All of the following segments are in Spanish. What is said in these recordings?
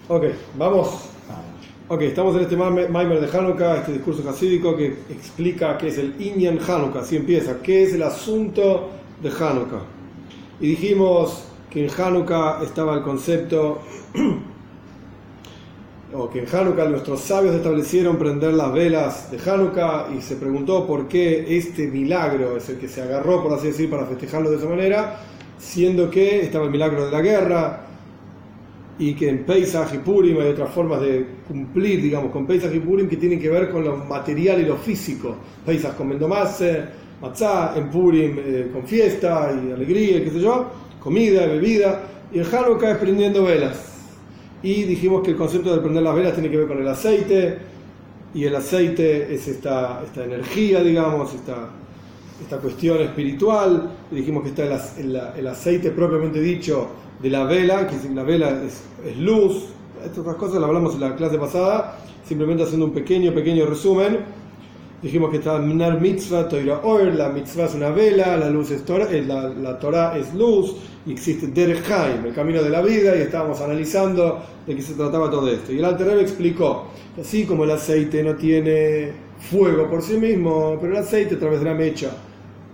Ok, vamos. Ok, estamos en este Maimer de Hanukkah, este discurso hasídico que explica qué es el Inyan Hanukkah, así empieza, qué es el asunto de Hanukkah. Y dijimos que en Hanukkah estaba el concepto, o que en Hanukkah nuestros sabios establecieron prender las velas de Hanukkah, y se preguntó por qué este milagro es el que se agarró, por así decir, para festejarlo de esa manera, siendo que estaba el milagro de la guerra, y que en Pesach y Purim hay otras formas de cumplir, digamos, con Pesach y Purim que tienen que ver con lo material y lo físico. Pesach con Mendomase, Matzah, en Purim con fiesta y alegría, qué sé yo, comida, bebida, y en Hanukkah es prendiendo velas. Y dijimos que el concepto de prender las velas tiene que ver con el aceite, y el aceite es esta energía, digamos, esta cuestión espiritual. Y dijimos que está el aceite propiamente dicho de la vela, que la vela es luz. Estas otras cosas las hablamos en la clase pasada, simplemente haciendo un pequeño resumen. Dijimos que está Minar Mitzvah, Toira Oer, la mitzvah es una vela, la luz es Torah, la Torah es luz, y existe Derech Haim, el camino de la vida, y estábamos analizando de qué se trataba todo esto. Y el Alter Rebbe explicó que así como el aceite no tiene fuego por sí mismo, pero el aceite a través de la mecha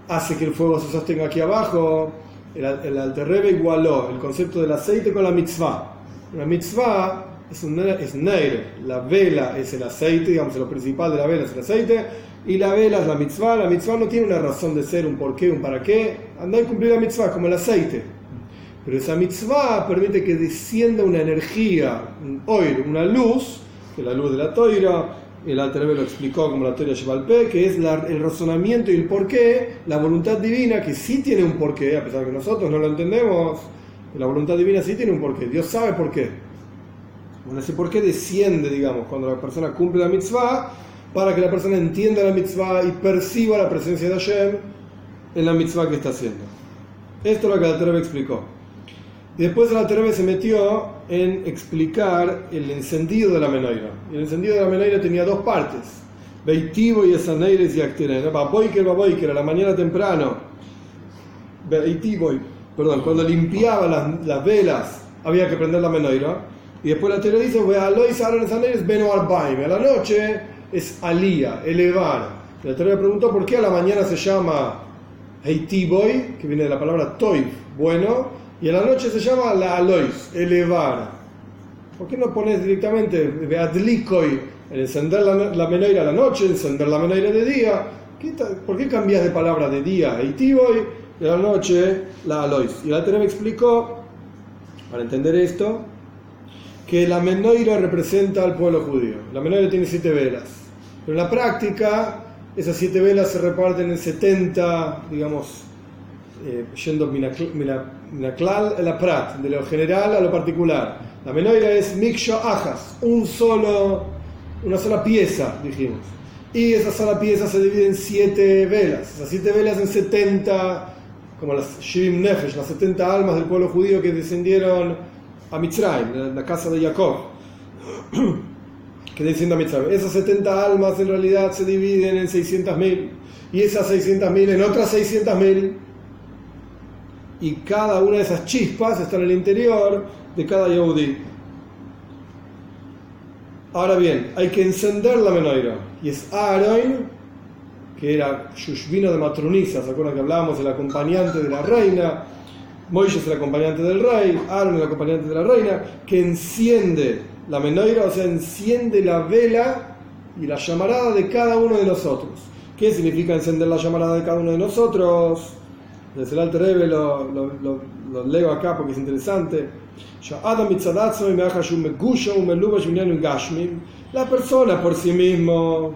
hace que el fuego se sostenga aquí abajo, el Alter Rebbe igualó el concepto del aceite con la mitzvah. Una mitzvah es neir, la vela es el aceite, digamos, lo principal de la vela es el aceite, y la vela es la mitzvah. La mitzvah no tiene una razón de ser, un porqué, un para qué. Andá y cumplir la mitzvah como el aceite. Pero esa mitzvah permite que descienda una energía, un oir, una luz, que es la luz de la toira. El Alter Rebbe lo explicó como la toira Sheval Peh, que es el razonamiento y el porqué, la voluntad divina, que sí tiene un porqué, a pesar de que nosotros no lo entendemos. La voluntad divina sí tiene un porqué, Dios sabe por qué. Bueno, ese porqué desciende, digamos, cuando la persona cumple la mitzvah, para que la persona entienda la mitzvah y perciba la presencia de Hashem en la mitzvah que está haciendo. Esto es lo que el Alter Rebbe explicó. Y después el Alter Rebbe se metió en explicar el encendido de la menorá. Y el encendido de la menorá tenía dos partes: Beitivo y Esaneires y Acteren. Baboiker, a la mañana temprano. Beitivo, perdón, cuando limpiaba las velas había que prender la menorá. Y después la Torah dice: a la noche es alía, elevar. Y la Torah preguntó por qué a la mañana se llama Heitiboy, que viene de la palabra toiv, bueno, y a la noche se llama la alois, elevar. ¿Por qué no pones directamente beadlikoy, el encender la menorá a la noche, encender la menorá de día? ¿Por qué cambias de palabra de día Heitiboy y a la noche la alois? Y la Torah me explicó, para entender esto, que la menorá representa al pueblo judío. La menorá tiene 7 velas, pero en la práctica esas 7 velas se reparten en 70, digamos, yendo minaklal a la prat, de lo general a lo particular. La menorá es miksho ajas, una sola pieza, dijimos. Y esa sola pieza se divide en 7 velas. Esas 7 velas en 70, como las Shivim Nefesh, las 70 almas del pueblo judío que descendieron a Mitzrayim, la casa de Jacob, que desciende a Mitzrayim. Esas 70 almas en realidad se dividen en 600.000, y esas 600.000 en otras 600.000, y cada una de esas chispas está en el interior de cada Yehudí. Ahora bien, hay que encender la menorá, y es Aaron, que era Shushvino de Matronisa, ¿se acuerdan que hablábamos del acompañante de la reina? Moisés es el acompañante del rey, Aaron el acompañante de la reina, que enciende la menorá, o sea, enciende la vela y la llamarada de cada uno de nosotros. ¿Qué significa encender la llamarada de cada uno de nosotros? Desde el Alter Rebbe lo leo acá porque es interesante. La persona por sí mismo,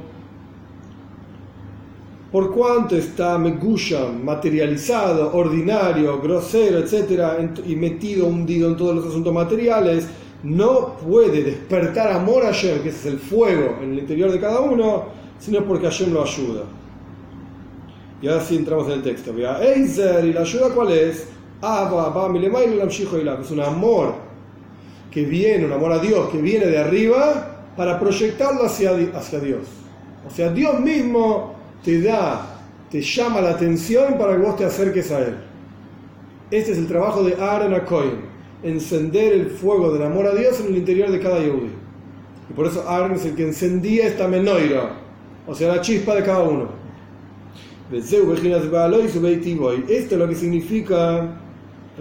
por cuanto está megusham, materializado, ordinario, grosero, etc., y metido, hundido en todos los asuntos materiales, no puede despertar amor a Hashem, que ese es el fuego en el interior de cada uno, sino porque Hashem lo ayuda. Y ahora sí entramos en el texto. ¿Y la ayuda cuál es? Es un amor que viene, un amor a Dios que viene de arriba para proyectarlo hacia Dios. O sea, Dios mismo te llama la atención para que vos te acerques a Él. Este es el trabajo de Aaron HaKohen, encender el fuego del amor a Dios en el interior de cada Yehudi. Y por eso Aaron es el que encendía esta menorá, o sea, la chispa de cada uno. Esto es lo que significa,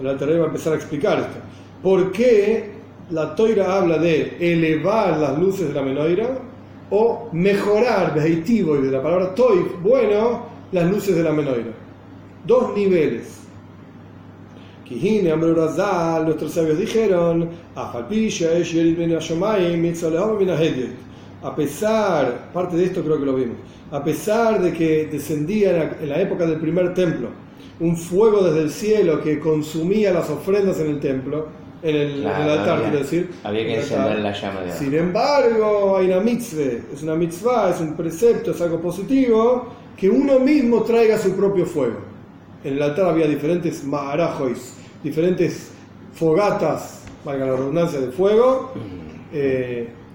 el Alter Rebbe va a empezar a explicar esto. ¿Por qué la Toira habla de elevar las luces de la menorá o mejorar, de la palabra toif, bueno, las luces de la menorá? Dos niveles. Nuestros sabios dijeron, a pesar, parte de esto creo que lo vimos, a pesar de que descendía en la época del primer templo un fuego desde el cielo que consumía las ofrendas en el templo, en el altar, quiero decir. Había que encender la llama de abajo. Sin embargo, hay una mitzvah, es un precepto, es algo positivo, que uno mismo traiga su propio fuego. En el altar había diferentes ma'arajois, diferentes fogatas, valga la redundancia, de fuego.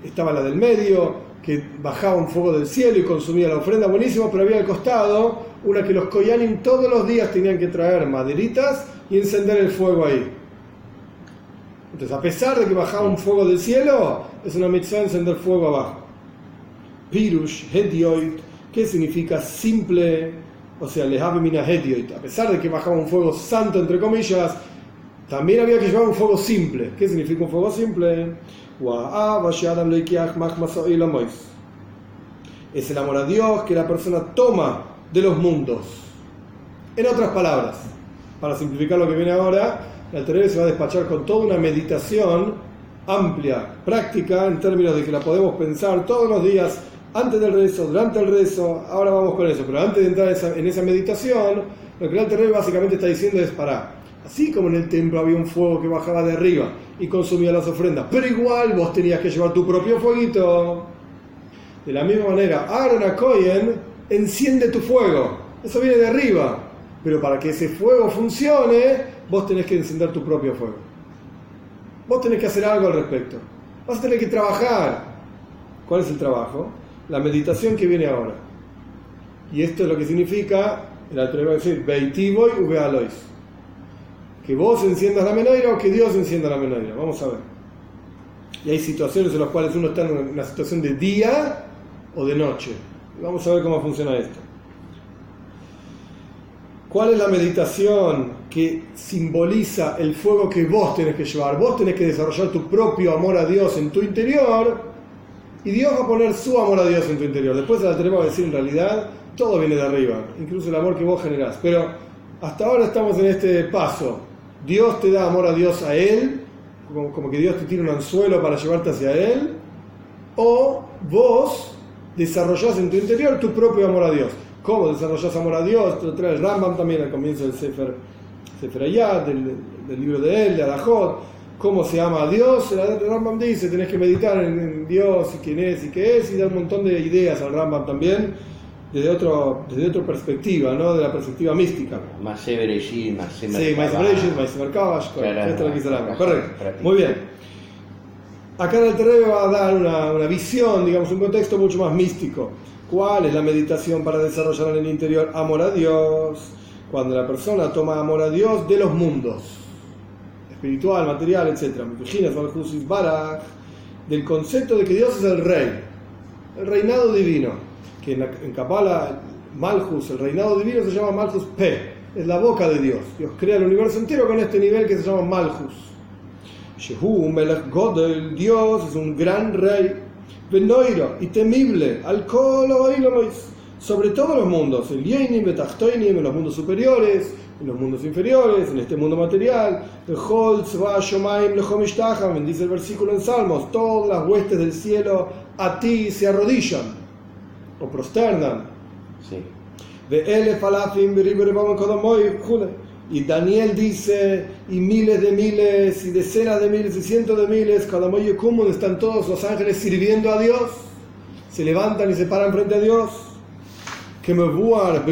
Estaba la del medio, que bajaba un fuego del cielo y consumía la ofrenda, buenísimo, pero había al costado una que los koyanim todos los días tenían que traer maderitas y encender el fuego ahí. Entonces, a pesar de que bajaba un fuego del cielo, es una mitzvah encender fuego abajo. Pirush, hedioit, ¿qué significa simple? O sea, lehabe mina hedioit. A pesar de que bajaba un fuego santo, entre comillas, también había que llevar un fuego simple. ¿Qué significa un fuego simple? Es el amor a Dios que la persona toma de los mundos. En otras palabras, para simplificar lo que viene ahora, el Alter Rebbe se va a despachar con toda una meditación amplia, práctica, en términos de que la podemos pensar todos los días, antes del rezo, durante el rezo. Ahora vamos con eso, pero antes de entrar en esa meditación, lo que el Alter Rebbe básicamente está diciendo es: así como en el templo había un fuego que bajaba de arriba y consumía las ofrendas, pero igual vos tenías que llevar tu propio fueguito. De la misma manera, Aaron a Cohen enciende tu fuego. Eso viene de arriba. Pero para que ese fuego funcione, vos tenés que encender tu propio fuego. Vos tenés que hacer algo al respecto. Vas a tener que trabajar. ¿Cuál es el trabajo? La meditación que viene ahora. Y esto es lo que significa, el Alter Rebbe va a decir, Beitivoy uvealois. Que vos enciendas la menorá o que Dios encienda la menorá. Vamos a ver. Y hay situaciones en las cuales uno está en una situación de día o de noche. Vamos a ver cómo funciona esto. ¿Cuál es la meditación que simboliza el fuego que vos tenés que llevar? Vos tenés que desarrollar tu propio amor a Dios en tu interior y Dios va a poner su amor a Dios en tu interior. Después la tenemos que decir, en realidad, todo viene de arriba, incluso el amor que vos generás. Pero hasta ahora estamos en este paso. Dios te da amor a Dios a Él, como que Dios te tira un anzuelo para llevarte hacia Él, o vos desarrollás en tu interior tu propio amor a Dios. ¿Cómo desarrollás amor a Dios? Te lo trae el Rambam también al comienzo del Sefer Hayat, del libro de él, de Arajot. ¿Cómo se ama a Dios? El Rambam dice, tenés que meditar en Dios y quién es y qué es, y dar un montón de ideas al Rambam también, desde otra perspectiva, ¿no? De la perspectiva mística. Maaseh Bereshit, Maaseh Merkavash, correcto. Esto es lo que dice el Rambam. Correcto. Muy bien. Acá el Alter Rebbe va a dar una visión, digamos, un contexto mucho más místico. ¿Cuál es la meditación para desarrollar en el interior amor a Dios? Cuando la persona toma amor a Dios de los mundos, espiritual, material, etc. Del concepto de que Dios es el rey, el reinado divino, que en Kabbalah, Malchus, el reinado divino se llama Malchus P, es la boca de Dios. Dios crea el universo entero con este nivel que se llama Malchus. Shehu Melech Godel, Dios es un gran rey, Benoiro y temible, al sobre todos los mundos, el Yenim, Betachtoinim, en los mundos superiores, en los mundos inferiores, en este mundo material, el Holz, Vashomaim, Lechomishtachamen, dice el versículo en Salmos, todas las huestes del cielo a ti se arrodillan o prosternan. Sí. Y Daniel dice, y miles de miles, y decenas de miles, y cientos de miles, cada molle común están todos los ángeles sirviendo a Dios, se levantan y se paran frente a Dios, que me buar,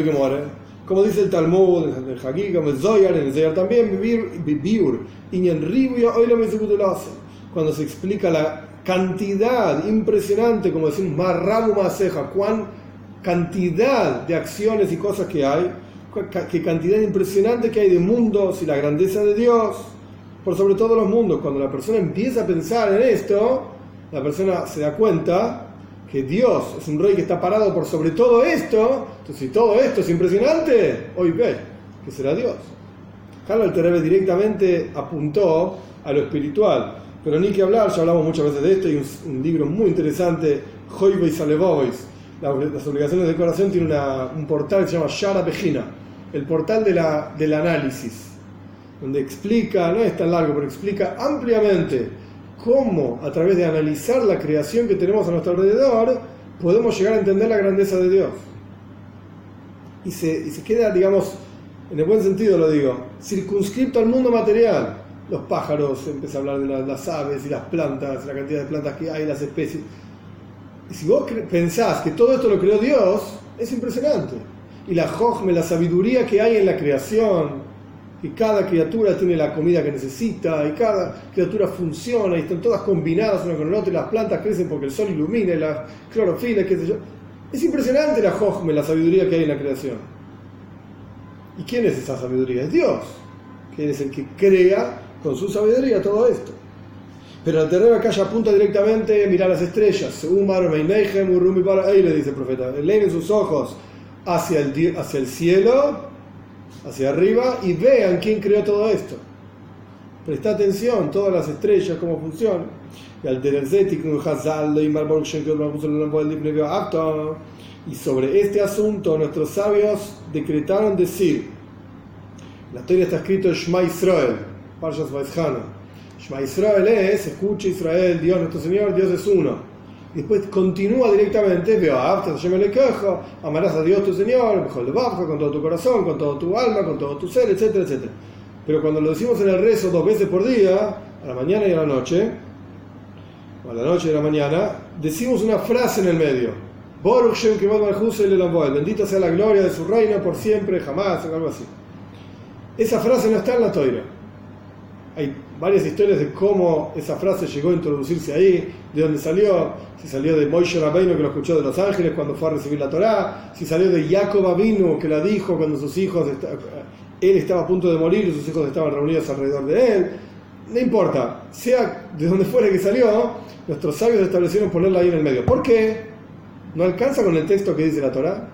como dice el Talmud, el Hagig, el Zoyar, en el Zoyar también, Biur, y en Ribia, hoy lo me cuando se explica la cantidad impresionante, como decimos, Marrabu Maseja, cuán cantidad de acciones y cosas que hay, qué cantidad impresionante que hay de mundos y la grandeza de Dios. por sobre todos los mundos. Cuando la persona empieza a pensar en esto, la persona se da cuenta que Dios es un rey que está parado por sobre todo esto. Entonces, si todo esto es impresionante, hoy ve que será Dios. Carlos el Terebe directamente apuntó a lo espiritual, pero ni que hablar, ya hablamos muchas veces de esto. Hay un libro muy interesante, Hoiveis Alevois, las obligaciones del corazón, tiene un portal que se llama Shara Pejina, el portal del análisis, donde explica, no es tan largo, pero explica ampliamente cómo a través de analizar la creación que tenemos a nuestro alrededor podemos llegar a entender la grandeza de Dios. Y se queda, digamos, en el buen sentido lo digo, circunscripto al mundo material. Los pájaros, empieza a hablar de las aves y las plantas, la cantidad de plantas que hay, las especies. Y si vos pensás que todo esto lo creó Dios, es impresionante. Y la jochme, la sabiduría que hay en la creación, que cada criatura tiene la comida que necesita, y cada criatura funciona, y están todas combinadas una con la otra, y las plantas crecen porque el sol ilumina, y la clorofila, qué sé yo. Es impresionante la jochme, la sabiduría que hay en la creación. ¿Y quién es esa sabiduría? Es Dios, que es el que crea con su sabiduría todo esto. Pero el terreno acá ya apunta directamente, mira las estrellas, le dice el profeta, eleven sus ojos hacia el cielo, hacia arriba, y vean quién creó todo esto. Presta atención, todas las estrellas, cómo funcionan. Y sobre este asunto nuestros sabios decretaron decir, la historia está escrito Shema Israel, Parshas Vaizhana. Shema Israel es, escucha Israel, Dios nuestro Señor, Dios es uno. Y después continúa directamente, amarás a Dios tu Señor, con todo tu corazón, con todo tu alma, con todo tu ser, etcétera, etcétera. Pero cuando lo decimos en el rezo 2 veces por día, a la mañana y a la noche, o a la noche y a la mañana, decimos una frase en el medio. Bendito sea la gloria de su reino por siempre, jamás, o algo así. Esa frase no está en la Toira. Hay varias historias de cómo esa frase llegó a introducirse ahí, de dónde salió, si salió de Moshe Rabbeinu, que lo escuchó de los ángeles cuando fue a recibir la Torá, si salió de Jacob Avinu, que la dijo cuando sus hijos, él estaba a punto de morir y sus hijos estaban reunidos alrededor de él. No importa, sea de donde fuera que salió, nuestros sabios establecieron ponerla ahí en el medio. ¿Por qué? ¿No alcanza con el texto que dice la Torá?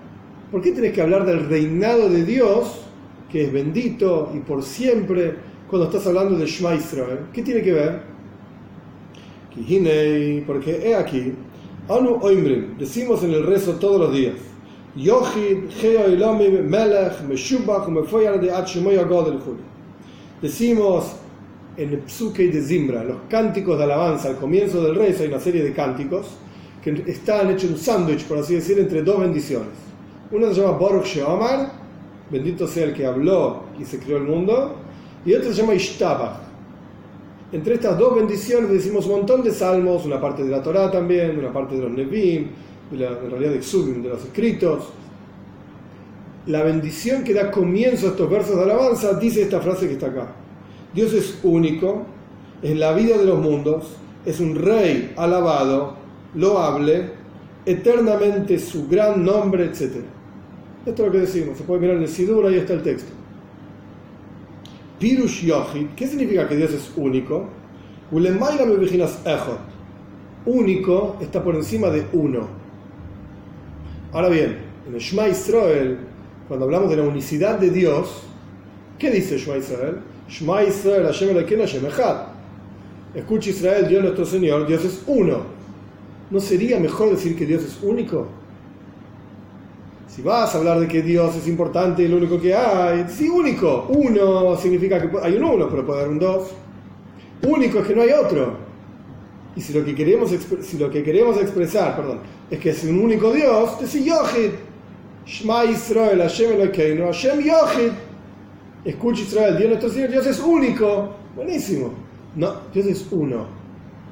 ¿Por qué tenés que hablar del reinado de Dios, que es bendito y por siempre, cuando estás hablando de Shema Israel? ¿Qué tiene que ver? Porque he aquí, Anu Oimrim, decimos en el rezo todos los días, Yochid, Geo Elomim, Melech, Meshubach, Mefoyar de Achemoy Agodel Juli. Decimos en el Psuke de Zimbra, los cánticos de alabanza, al comienzo del rezo hay una serie de cánticos que están hechos un sándwich, por así decir, entre dos bendiciones. Una se llama Baruch Sheomar, bendito sea el que habló y se creó el mundo, y otra se llama Ishtabach. Entre estas dos bendiciones decimos un montón de salmos, una parte de la Torá también, una parte de los Nevim, en realidad de Ksubim, de los escritos. La bendición que da comienzo a estos versos de alabanza dice esta frase que está acá. Dios es único, en la vida de los mundos, es un rey alabado, loable, eternamente su gran nombre, etc. Esto es lo que decimos, se puede mirar en el Sidur, ahí está el texto. Pirush Yochid, ¿qué significa que Dios es único? Único está por encima de uno. Ahora bien, en el Shema Israel, cuando hablamos de la unicidad de Dios, ¿qué dice Shema Israel? Shema Israel, Hashem Elokeinu, Hashem Echad. Escucha Israel, Dios nuestro Señor, Dios es uno. ¿No sería mejor decir que Dios es único? Si vas a hablar de que Dios es importante y lo único que hay, sí, único. Uno significa que hay un uno, pero puede haber un dos. Único es que no hay otro. Y si lo que queremos expresar es que es un único Dios, decir Yochid. Shema Israel, Hashem Elokeinu, Hashem Yochid. Escucha Israel, Dios nuestro Señor, Dios es único. Buenísimo. No, Dios es uno.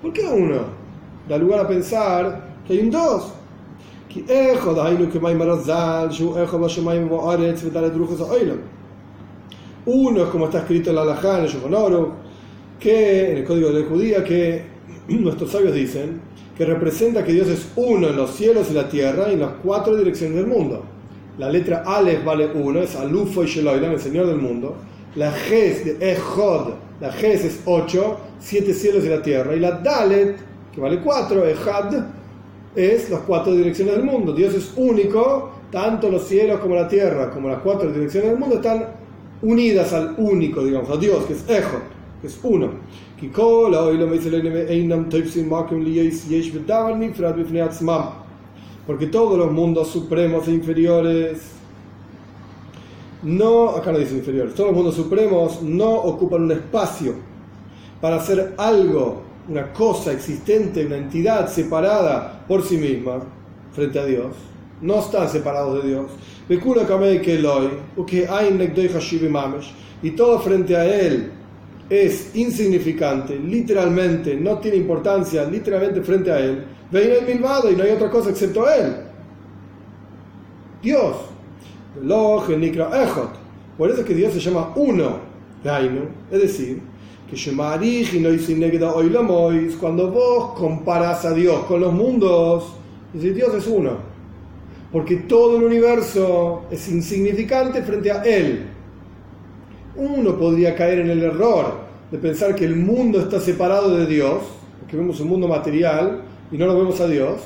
¿Por qué uno? Da lugar a pensar que hay un dos. Uno es como está escrito en la Halajá, en el Shulchan Aruch, que en el código de la judía, que nuestros sabios dicen que representa que Dios es uno en los cielos y la tierra y en las 4 direcciones del mundo. La letra Aleph vale 1, es Alufo y Sheloilam, el Señor del mundo. La Ges de Ejod, la Ges es 8, 7 cielos y la tierra. Y la Dalet, que vale 4, Ejad, es las 4 direcciones del mundo. Dios es único, tanto los cielos como la tierra, como las 4 direcciones del mundo están unidas al único, digamos, a Dios, que es Ejod, que es uno. Porque todos los mundos supremos e inferiores no, acá no dice inferiores, todos los mundos supremos no ocupan un espacio para hacer algo, una cosa existente, una entidad separada por sí misma frente a Dios. No están separados de Dios. Y todo frente a Él es insignificante, literalmente, no tiene importancia, literalmente frente a Él. Vein el milvado y no hay otra cosa excepto Él. Dios. Por eso es que Dios se llama uno, es decir, que cuando vos comparás a Dios con los mundos, dices Dios es uno, porque todo el universo es insignificante frente a Él. Uno podría caer en el error de pensar que el mundo está separado de Dios, porque vemos un mundo material y no lo vemos a Dios.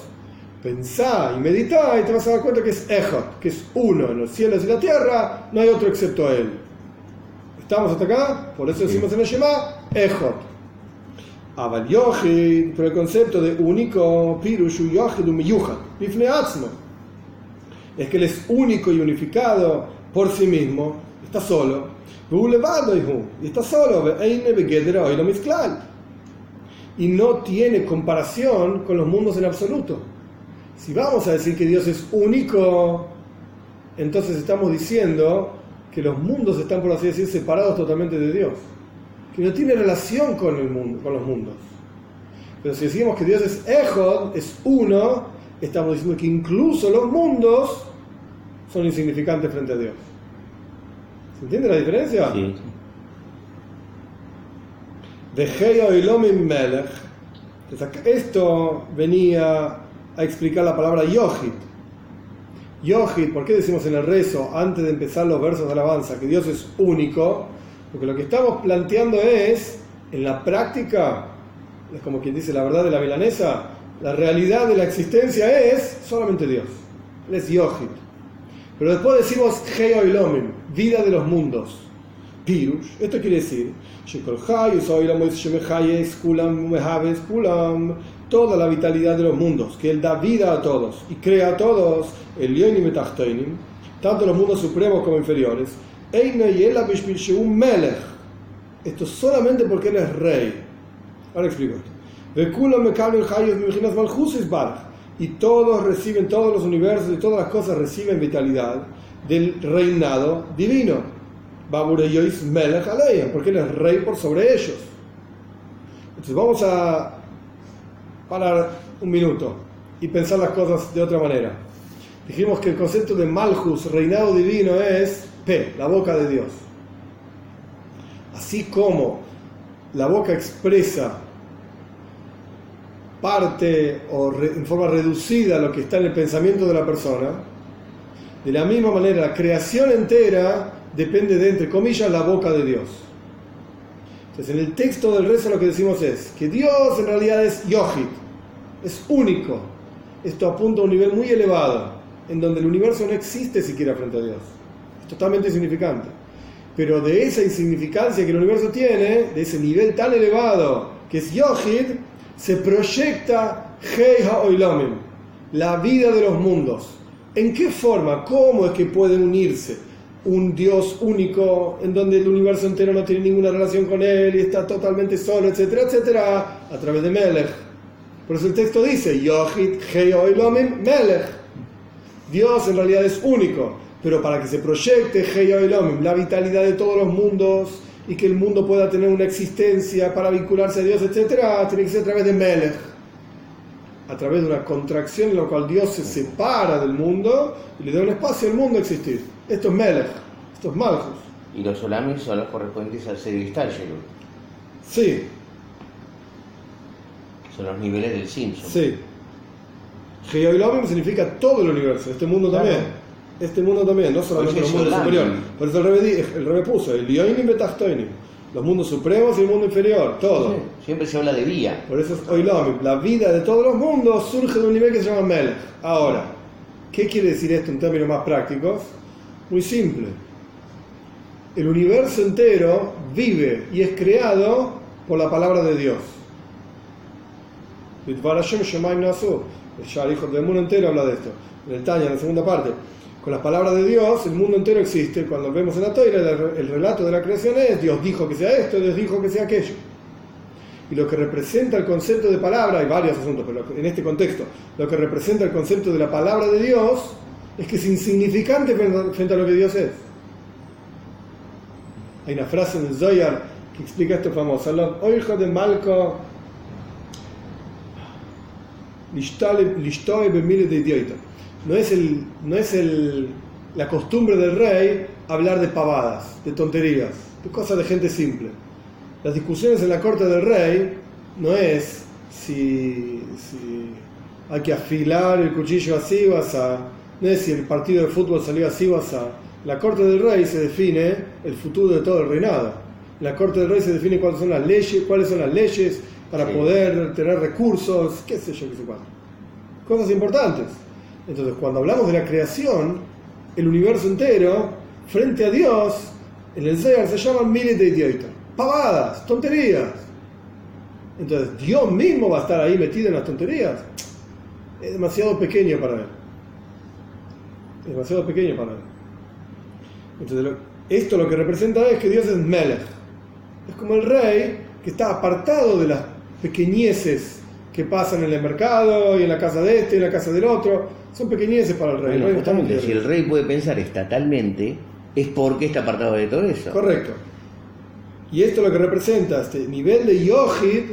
Pensá y meditá y te vas a dar cuenta que es Ejod, que es uno en los cielos y la tierra, no hay otro excepto a Él. ¿Estamos hasta acá? Por eso decimos en el Shema, Ejod. Aval Yochid, pero el concepto de único, Pirushu Yochid Umiyuchad, Bifnei Atzmo, es que Él es único y unificado por sí mismo, está solo, y está solo, y no tiene comparación con los mundos en absoluto. Si vamos a decir que Dios es único, entonces estamos diciendo que los mundos están, por así decir, separados totalmente de Dios, que no tiene relación con el mundo, con los mundos. Pero si decimos que Dios es Ejod, es uno, estamos diciendo que incluso los mundos son insignificantes frente a Dios. ¿Se entiende la diferencia? Sí. De Heyo Ilomim Melech. Esto venía a explicar la palabra Yochid. Yochid, ¿por qué decimos en el rezo, antes de empezar los versos de alabanza, que Dios es único? Porque lo que estamos planteando es, en la práctica, es como quien dice la verdad de la milanesa, la realidad de la existencia es solamente Dios. Él es Yochid. Pero después decimos Heyo Ilomim, vida de los mundos. Pirush, esto quiere decir toda la vitalidad de los mundos, que Él da vida a todos y crea a todos, el Yonim et Achtoinim, tanto los mundos supremos como inferiores. Esto solamente porque Él es rey. Ahora explico esto. Y todos reciben, todos los universos y todas las cosas reciben vitalidad del reinado divino. Porque Él es rey por sobre ellos. Entonces vamos a parar un minuto y pensar las cosas de otra manera. Dijimos que el concepto de Malchus, reinado divino, es P, la boca de Dios. Así como la boca expresa parte o en forma reducida lo que está en el pensamiento de la persona, de la misma manera la creación entera depende de, entre comillas, la boca de Dios. Entonces en el texto del rezo lo que decimos es que Dios en realidad es Yochid, es único. Esto apunta a un nivel muy elevado, en donde el universo no existe siquiera frente a Dios, es totalmente insignificante. Pero de esa insignificancia que el universo tiene, de ese nivel tan elevado que es Yochid, se proyecta Hei HaOilamim, la vida de los mundos. ¿En qué forma? ¿Cómo es que puede unirse un Dios único en donde el universo entero no tiene ninguna relación con Él y está totalmente solo, etcétera, etcétera? A través de Melech. Por eso el texto dice Yochid Hei HaOilamim Melech. Dios en realidad es único, pero para que se proyecte Hei HaOilamim, la vitalidad de todos los mundos, y que el mundo pueda tener una existencia para vincularse a Dios, etc., tiene que ser a través de Melech, a través de una contracción en la cual Dios se separa del mundo y le da un espacio al mundo a existir. Esto es Melech, esto es Malchus. Y los Olamim son los correspondientes al Seir Ishtalshelut. Sí. Son los niveles del Simpson. Sí. Hei HaOilamim significa todo el universo, este mundo también. Este mundo también, no solamente los mundos superiores. Por eso el Rebbe puso el Lioinim Betachtoinim, los mundos supremos y el mundo inferior, todo. Sí, siempre se habla de vía. Por eso es Oilom, la vida de todos los mundos surge de un nivel que se llama Melech. Ahora, ¿qué quiere decir esto en términos más prácticos? Muy simple. El universo entero vive y es creado por la palabra de Dios. El Shar Hijo del mundo entero habla de esto. En el Tanya, en la segunda parte. Con las palabras de Dios, el mundo entero existe. Cuando vemos en la Torá, el relato de la creación es: Dios dijo que sea esto, Dios dijo que sea aquello. Y lo que representa el concepto de palabra, hay varios asuntos, pero en este contexto, lo que representa el concepto de la palabra de Dios es que es insignificante frente a lo que Dios es. Hay una frase en el Zohar que explica esto famoso: Oijo de Malco Lishtoe Bemile de Idioita. No es la costumbre del rey hablar de pavadas, de tonterías, de cosas de gente simple. Las discusiones en la corte del rey no es si hay que afilar el cuchillo así o asá, no es si el partido de fútbol salió así o asá. En la corte del rey se define el futuro de todo el reinado. En la corte del rey se define cuáles son las leyes para poder tener recursos, qué sé yo, qué sé cuánto. Cosas importantes. Entonces, cuando hablamos de la creación, el universo entero, frente a Dios, en el Zohar se llaman miles de idiotas, pavadas, tonterías. Entonces, Dios mismo va a estar ahí metido en las tonterías. Es demasiado pequeño para él. Es demasiado pequeño para él. Entonces, esto lo que representa es que Dios es Melech. Es como el rey que está apartado de las pequeñeces que pasan en el mercado y en la casa de este y en la casa del otro. Son pequeñeces para el rey. Bueno, el rey justamente, si el rey puede pensar estatalmente, es porque está apartado de todo eso. Correcto. Y esto lo que representa, este nivel de Yohid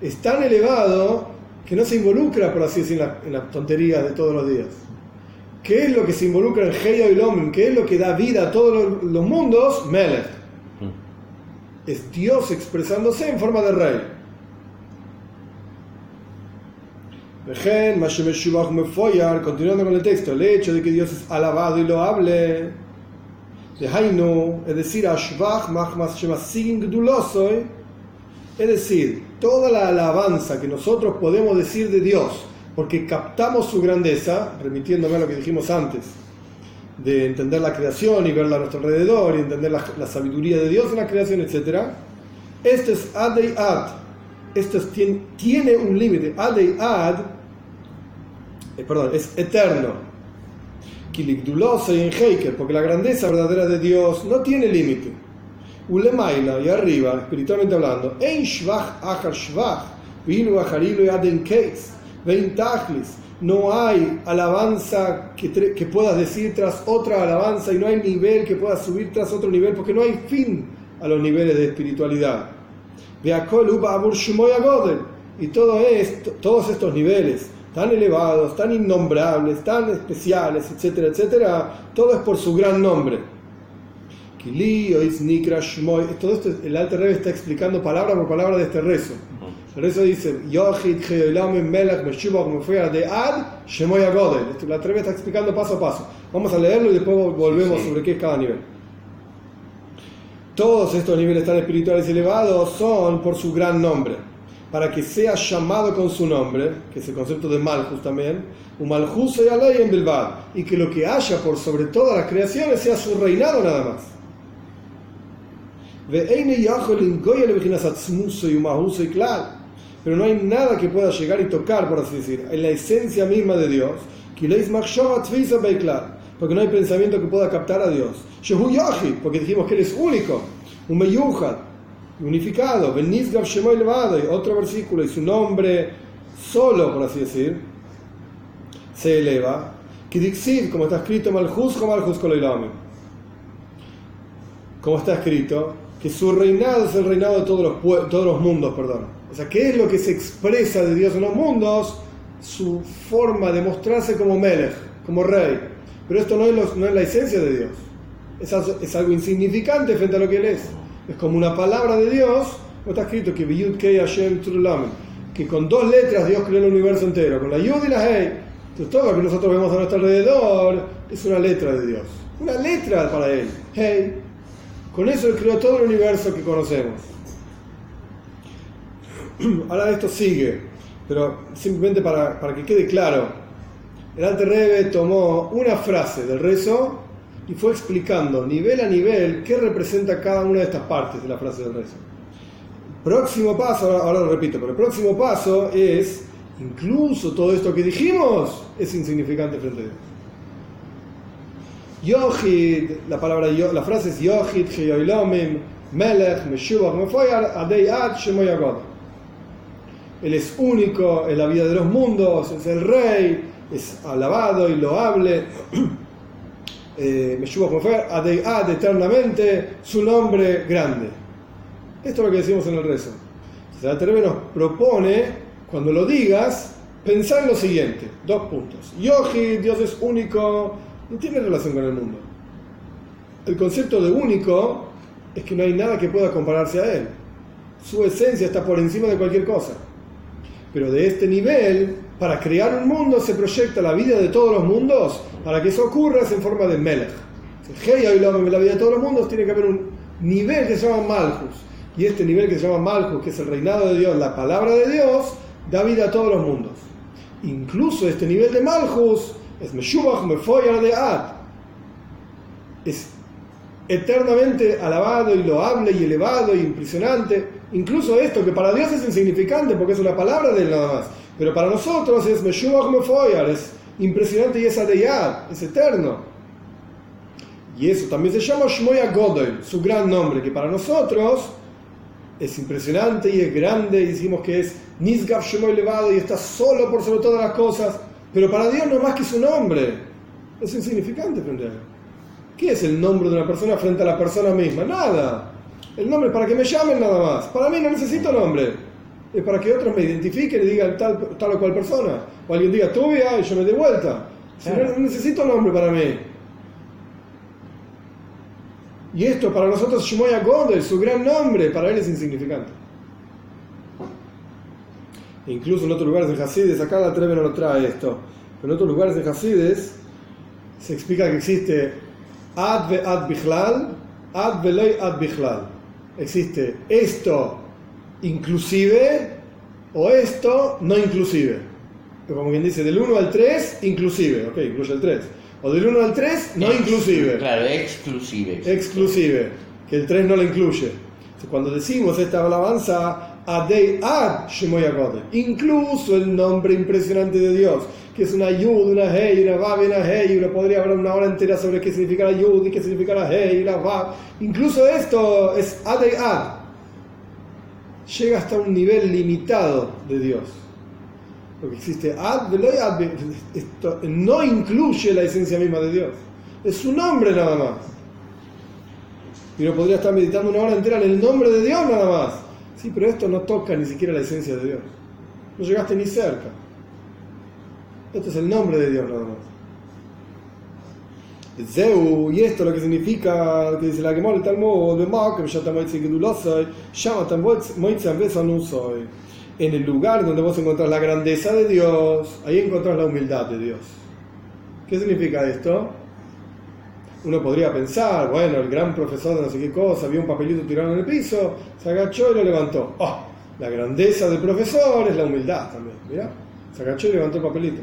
es tan elevado que no se involucra, por así decir, en las tonterías de todos los días. ¿Qué es lo que se involucra en Heya y Lomim? ¿Qué es lo que da vida a todos los mundos? Melech. Es Dios expresándose en forma de rey. Continuando con el texto, el hecho de que Dios es alabado y loable, es decir, es decir, toda la alabanza que nosotros podemos decir de Dios, porque captamos su grandeza, remitiéndome a lo que dijimos antes, de entender la creación y verla a nuestro alrededor, y entender la sabiduría de Dios en la creación, etc. Esto es ad y ad. Esto tiene un límite. Ad y ad, es eterno. Porque la grandeza verdadera de Dios no tiene límite. Ulemaila, y arriba, espiritualmente hablando, Ein shvach achar shvach, vinu acharilo y aden keis, vein tachlis. No hay alabanza que puedas decir tras otra alabanza, y no hay nivel que puedas subir tras otro nivel, porque no hay fin a los niveles de espiritualidad. Y todos estos niveles tan elevados, tan innombrables, tan especiales, etcétera, etcétera, todo es por su gran nombre. Todo esto el Alter Rebbe está explicando palabra por palabra de este rezo. El rezo dice: de ad shemoy agodel. El Alter Rebbe está explicando paso a paso. Vamos a leerlo y después volvemos sobre qué es cada nivel. Todos estos niveles tan espirituales y elevados son por su gran nombre, para que sea llamado con su nombre, que es el concepto de Malchus también, y que lo que haya por sobre todas las creaciones sea su reinado nada más. Pero no hay nada que pueda llegar y tocar, por así decir, en la esencia misma de Dios, porque no hay pensamiento que pueda captar a Dios. Porque dijimos que Él es único, un meyuchad, unificado, otro versículo, y su nombre solo, por así decir, se eleva, como está escrito, como está escrito, que su reinado es el reinado de todos los mundos, O sea, ¿qué es lo que se expresa de Dios en los mundos? Su forma de mostrarse como Melech, como rey. Pero esto no es la esencia de Dios. Es algo insignificante frente a lo que Él es. Es como una palabra de Dios, como está escrito, que con 2 letras Dios creó el universo entero, con la Yud y la Hei. Entonces todo lo que nosotros vemos a nuestro alrededor es una letra de Dios. Una letra para Él. Hey. Con eso Él creó todo el universo que conocemos. Ahora esto sigue, pero simplemente para que quede claro. El Alter Rebbe tomó una frase del rezo y fue explicando nivel a nivel qué representa cada una de estas partes de la frase del rezo. Próximo paso, ahora lo repito, pero el próximo paso es, incluso todo esto que dijimos es insignificante frente a Dios. Yohid, la frase es Yohid, Sheyoilomim, Melech, Meshubach, Mefoyar, Adei Ad, Shemoy Agod. Él es único en la vida de los mundos, es el rey, es alabado y loable. Meshubach, Mefoyar, Adei Ad, eternamente, su nombre grande. Esto es lo que decimos en el rezo. El Alter Rebbe nos propone, cuando lo digas, pensar en lo siguiente, 2 puntos. Yohid, Dios es único, no tiene relación con el mundo. El concepto de único es que no hay nada que pueda compararse a Él. Su esencia está por encima de cualquier cosa. Pero de este nivel, para crear un mundo se proyecta la vida de todos los mundos. Para que eso ocurra es en forma de Melech. En la vida de todos los mundos tiene que haber un nivel que se llama Malchus. Y este nivel que se llama Malchus, que es el reinado de Dios, la palabra de Dios, da vida a todos los mundos. Incluso este nivel de Malchus es Meshubach Mefoyar de Ad. Es eternamente alabado y loable y elevado y impresionante. Incluso esto, que para Dios es insignificante porque es una palabra de Él nada más. Pero para nosotros es Meshubach Mefoyar, es impresionante y es Adeyad, es eterno. Y eso también se llama Shmoy Agodol, su gran nombre, que para nosotros es impresionante y es grande, y decimos que es Nizgaf Shemoy elevado y está solo por sobre todas las cosas, pero para Dios no es más que su nombre, es insignificante frente a Él. ¿Qué es el nombre de una persona frente a la persona misma? Nada. El nombre es para que me llamen nada más. Para mí no necesito nombre, es para que otros me identifiquen y digan tal o cual persona, o alguien diga tuya y yo me dé vuelta. Si no necesito nombre para mí. Y esto para nosotros, Shmoy Agodol, su gran nombre, para Él es insignificante. E incluso en otros lugares de Hasides, acá la Treve no lo trae esto, pero en otros lugares de Hasides se explica que existe Ad ve Ad Bichlal, Ad veloy Ad Bichlal. Existe esto inclusive o esto no inclusive. Como quien dice, del 1 al 3 inclusive, ok, incluye el 3. O del 1 al 3, no inclusive. Claro, exclusive. Exclusive, que el 3 no lo incluye. Cuando decimos esta alabanza, Adei Ad Shemoy Agodol, incluso el nombre impresionante de Dios, que es una Yud, una Hei, una Vav, una Hei, uno podría hablar una hora entera sobre qué significa la Yud y qué significa la Hei y la Vav. Incluso esto es Adei Ad. Llega hasta un nivel limitado de Dios. Porque existe Ad, Veloy Ad, esto no incluye la esencia misma de Dios. Es su nombre nada más. Y uno podría estar meditando una hora entera en el nombre de Dios nada más. Sí, pero esto no toca ni siquiera la esencia de Dios. No llegaste ni cerca. Esto es el nombre de Dios nada más. Zeu, y esto lo que significa, que dice la Gemara el Talmud, en el lugar donde vos encontrás la grandeza de Dios, ahí encontrás la humildad de Dios. ¿Qué significa esto? Uno podría pensar, bueno, el gran profesor de no sé qué cosa vio un papelito tirado en el piso, se agachó y lo levantó. ¡Oh! La grandeza del profesor es la humildad también. Mirá, se agachó y levantó el papelito.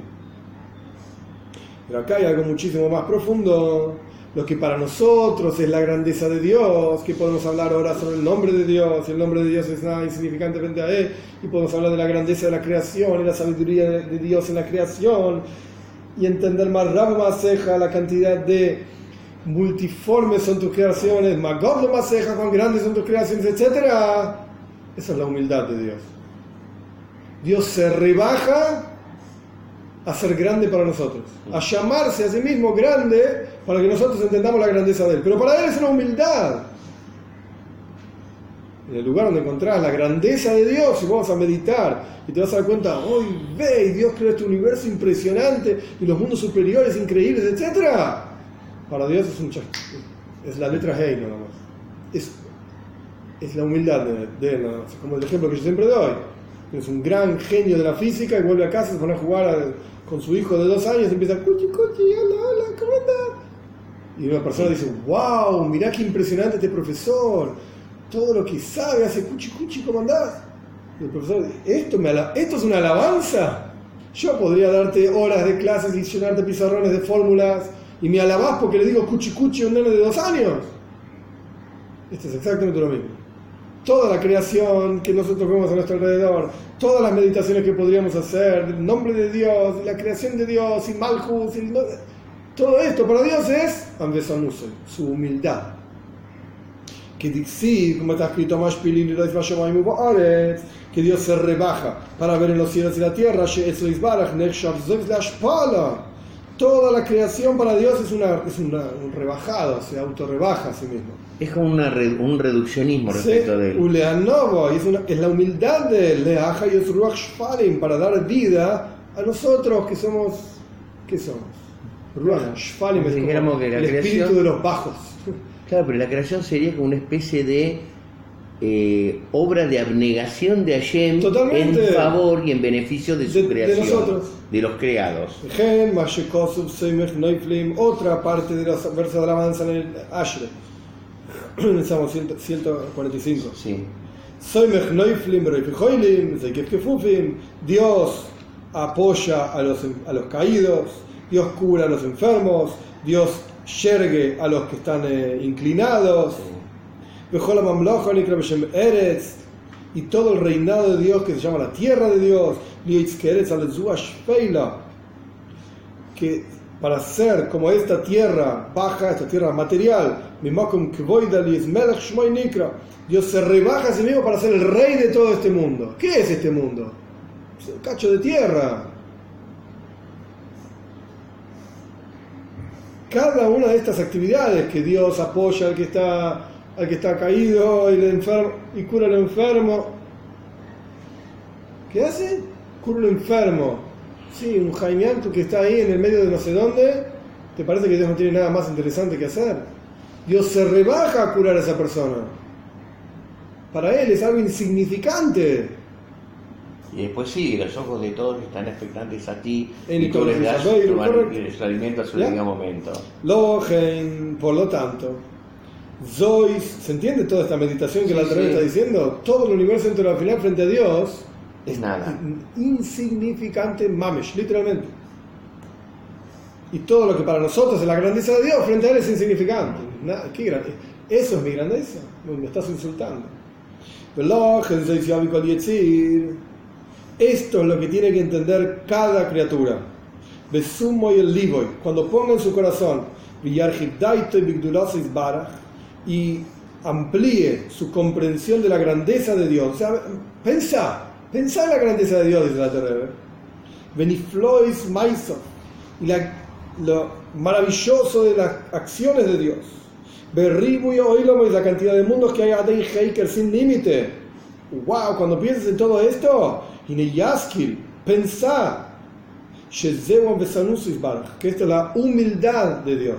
Pero acá hay algo muchísimo más profundo. Lo que para nosotros es la grandeza de Dios, que podemos hablar ahora sobre el nombre de Dios, y el nombre de Dios es nada insignificante frente a Él, y podemos hablar de la grandeza de la creación y la sabiduría de Dios en la creación, y entender más Maseja, la cantidad de multiformes son tus creaciones, Magod Maseja, cuán grandes son tus creaciones, etc. Esa es la humildad de Dios. Dios se rebaja a ser grande para nosotros, a llamarse a sí mismo grande para que nosotros entendamos la grandeza de Él. Pero para Él es una humildad. En el lugar donde encontrás la grandeza de Dios, y vamos a meditar, y te vas a dar cuenta, hoy ve, Dios creó este universo impresionante, y los mundos superiores increíbles, etc. Para Dios es la letra Hei nada más. Es la humildad de Él nada más. Como el ejemplo que yo siempre doy. Es un gran genio de la física y vuelve a casa, se pone a jugar con su hijo de 2 años y empieza, cuchi, cuchi, hola, hola, ¿cómo andás? Y una persona dice, wow, mirá qué impresionante este profesor, todo lo que sabe, hace cuchi, cuchi, ¿cómo andás? Y el profesor dice, ¿esto es una alabanza? Yo podría darte horas de clases y llenarte pizarrones de fórmulas y me alabás porque le digo cuchi, cuchi a un nene de 2 años. Esto es exactamente lo mismo. Toda la creación que nosotros vemos a nuestro alrededor, todas las meditaciones que podríamos hacer, el nombre de Dios, la creación de Dios, y Malchus, todo esto para Dios es Ambesanuse, su humildad. Que dice, como está escrito, que Dios se rebaja para ver en los cielos y la tierra, toda la creación para Dios es un rebajado, se autorrebaja a sí mismo. Es como un reduccionismo respecto de él. Es la humildad de él, para dar vida a nosotros que somos, ¿qué somos? Shfalim es como el espíritu de los bajos. Claro, pero la creación sería como una especie de obra de abnegación de Hashem. Totalmente. En favor y en beneficio de su creación, de nosotros, de los creados. Otra parte de los versos de alabanza en el Ashre, en el Salmo 145. Sí. Dios apoya a los caídos, Dios cura a los enfermos, Dios yergue a los que están inclinados. Y todo el reinado de Dios que se llama la tierra de Dios, que para ser como esta tierra baja, esta tierra material, Dios se rebaja a sí mismo para ser el rey de todo este mundo. ¿Qué es este mundo? Es un cacho de tierra. Cada una de estas actividades que Dios apoya al que está caído y cura al enfermo. ¿Qué hace? Cura al enfermo. Sí, un jaimianto que está ahí en el medio de no sé dónde. ¿Te parece que Dios no tiene nada más interesante que hacer? Dios se rebaja a curar a esa persona. Para él es algo insignificante. Y después sí, los ojos de todos están expectantes a ti y tú les das su alimento a su debido momento. Por lo tanto, Zois, ¿se entiende toda esta meditación que la otra vez está diciendo? Todo el universo entero al final frente a Dios es nada. Insignificante, mamesh, literalmente. Y todo lo que para nosotros es la grandeza de Dios, frente a Él es insignificante. ¿Qué grande? ¿Eso es mi grandeza? Me estás insultando. Esto es lo que tiene que entender cada criatura. Besumo y el liboy, cuando ponga en su corazón y amplíe su comprensión de la grandeza de Dios. O sea, pensá en la grandeza de Dios, dice la Terrebe. Beniflois Maiso, y lo maravilloso de las acciones de Dios. Berribu y oílomo, y la cantidad de mundos que hay Adei Heiker sin límite. Wow, cuando piensas en todo esto, Yaskil, pensá que esta es la humildad de Dios.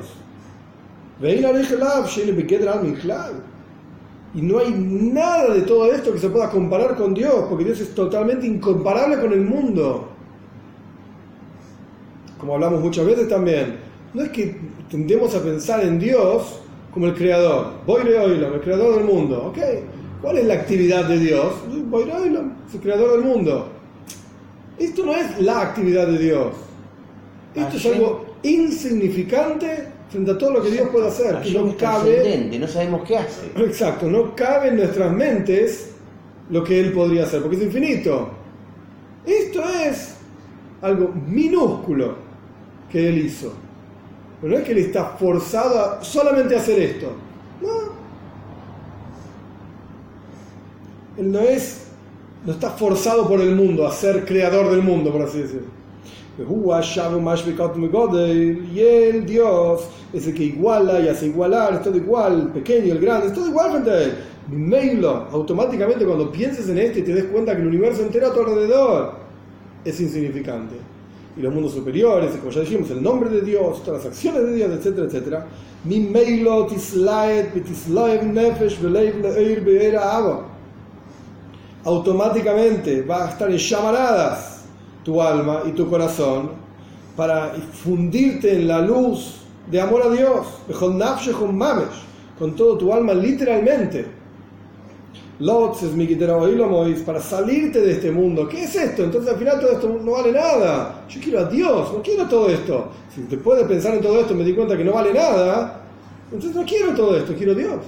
Y no hay nada de todo esto que se pueda comparar con Dios, porque Dios es totalmente incomparable con el mundo. Como hablamos muchas veces también, no es que tendemos a pensar en Dios como el creador, el creador del mundo. ¿Ok? ¿Cuál es la actividad de Dios? Es el creador del mundo. Esto no es la actividad de Dios. Esto es algo insignificante frente a todo lo que Dios puede hacer. Que no cabe, no sabemos qué hace. Exacto, no cabe en nuestras mentes lo que Él podría hacer, porque es infinito. Esto es algo minúsculo que Él hizo. Pero no es que Él está forzado solamente a hacer esto. No. Él no está forzado por el mundo a ser creador del mundo, por así decirlo. Y el Dios es el que iguala y hace igualar, es todo igual, el pequeño, el grande, es todo igual frente a Él. Meilo, automáticamente cuando pienses en esto y te des cuenta que el universo entero a tu alrededor es insignificante. Y los mundos superiores, como ya dijimos, el nombre de Dios, todas las acciones de Dios, etcétera, etcétera. automáticamente va a estar en llamaradas tu alma y tu corazón para fundirte en la luz de amor a Dios, con todo tu alma literalmente. Para salirte de este mundo. ¿Qué es esto? Entonces al final todo esto no vale nada. Yo quiero a Dios, no quiero todo esto. Si después de pensar en todo esto me di cuenta que no vale nada, entonces no quiero todo esto, quiero a Dios.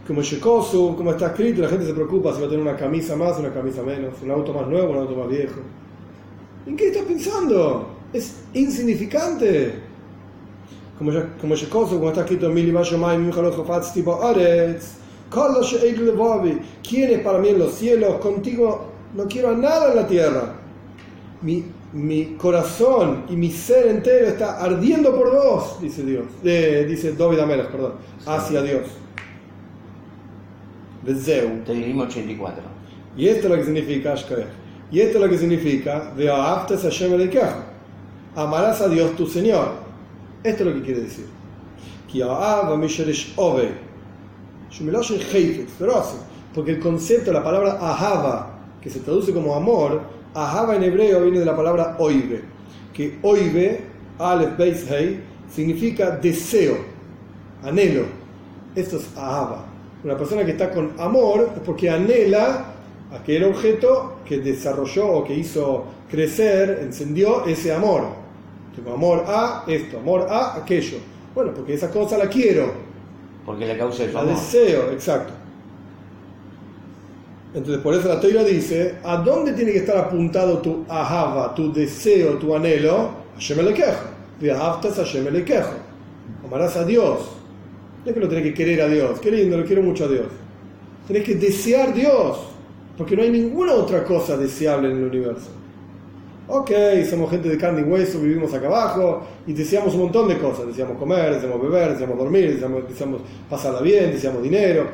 Como Shekosu, como está escrito, la gente se preocupa si va a tener una camisa más, una camisa menos, un auto más nuevo, un auto más viejo. ¿En qué estás pensando? Es insignificante. Como Shekosu, como está escrito en Mili Vayomai, tipo Aretz, ¿quién es para mí en los cielos? Contigo no quiero nada en la tierra. Mi corazón y mi ser entero está ardiendo por vos, dice Dios. Dice David Amelech, perdón, hacia Dios. Tehilim 84. Y esto es lo que significa Ashkaech. Y esto es lo que significa Ve'ahavtas Hashem Elokecha. Amarás a Dios tu Señor. Esto es lo que quiere decir. Porque el concepto, la palabra ahava, que se traduce como amor, ahava en hebreo viene de la palabra oive, que oive, alef, beis, hei, significa deseo, anhelo. Esto es ahava. Una persona que está con amor es porque anhela aquel objeto que desarrolló o que hizo crecer, encendió ese amor. Tengo amor a esto, amor a aquello. Bueno, porque esa cosa la quiero. Porque la causa es la deseo, exacto. Entonces por eso la Torah dice, ¿a dónde tiene que estar apuntado tu ahava, tu deseo, tu anhelo? Hashem Elokecha. Ve'ahavtas Hashem Elokecha. Amarás a Dios. No es que lo tenés que querer a Dios. Qué lindo, lo quiero mucho a Dios. Tenés que desear Dios. Porque no hay ninguna otra cosa deseable en el universo. Ok, somos gente de carne y hueso, vivimos acá abajo y deseamos un montón de cosas. Deseamos comer, deseamos beber, deseamos dormir, deseamos pasarla bien, deseamos dinero.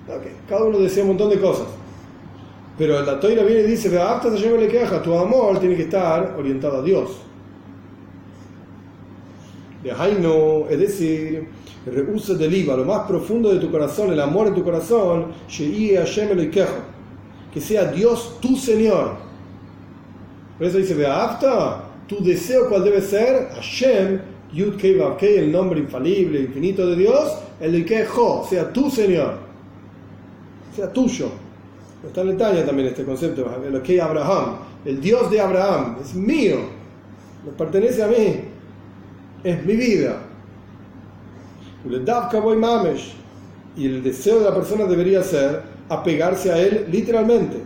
Okay, cada uno desea un montón de cosas. Pero la Torah viene y dice, tu amor tiene que estar orientado a Dios. Es decir, rehúsa del IVA, lo más profundo de tu corazón, el amor de tu corazón, que sea Dios tu Señor. Por eso dice, Ve'ahavta, tu deseo cuál debe ser, Hashem, Yud Kei Vav Kei, el nombre infalible, infinito de Dios, el Ikejo, sea tu Señor, sea tuyo. Está en Tanya también este concepto, el Kei Abraham, el Dios de Abraham, es mío, me pertenece a mí, es mi vida. Y el deseo de la persona debería ser apegarse a él literalmente.